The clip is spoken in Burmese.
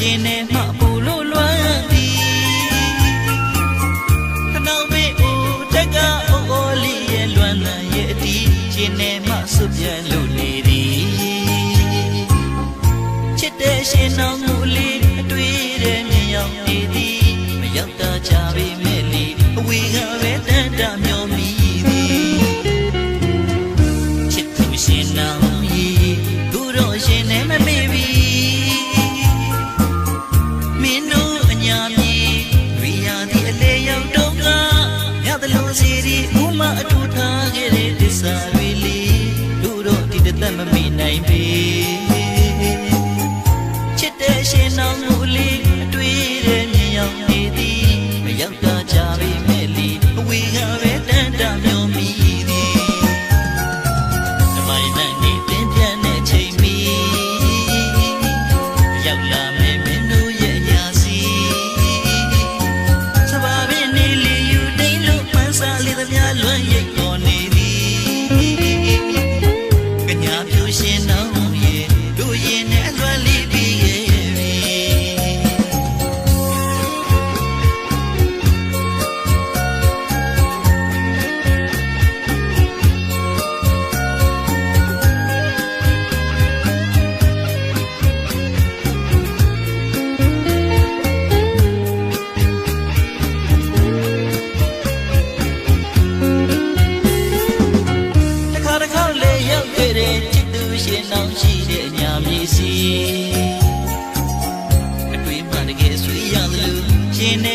ရှင်နေမှပူလို့လွမ်းသည်ခဏမေးဦးတက်ကအိုအိုလေးရဲ့လွမ်းလန်းရဲ့အတီးရှင်နေမှစွပြဲလို့နေသည်ချစ်တဲ့ရှင်တော်မူလေးအတွေ့တဲ့မြင်ရောက်နေသည်မရောက်တာကြပေမဲ့လေအဝေးကပဲတန်တာမျောမိသည်ချစ်သူရှင်တော်ကြီးသူတို့ရှင်နေမမေ့ပြီမင်းတို့အညာမြေရိယာဒီအလေရောက်တော့ကရသလိုစီဒီဥမအထူထားခဲ့တဲ့တစ္ဆာတွေလေသူတို့ဒီတသက်မမေ့နိုင်ပေချစ်တဲ့ရှင်တော်မူလေးအတွေ့တဲ့မြင်ရောက်နေသည်မရောက်တာကြပေမဲ့လေအဝေးကပဲတန်တာမျောမိသည်ဓမ္မရနဲ့နေတင်ပြတ်တဲ့ချိန်မီရောက်လာမယ်မင်းတို့ရဲ့အရာစီစပါးပင်နေလေယူတိန်လို့ပန်းစားလေးသမျှလွမ်းရိပ်ပေါ်နေသည်ကညာပြူရှင်တော်ရဲ့တို့ရင်နဲ့အလွမ်းလေးပြီးရဲ့ရှင်အောင်ရှိတဲ့အညာမြေစီအတွေ့မှတကယ်ဆွေးရသလိုရှင်နေ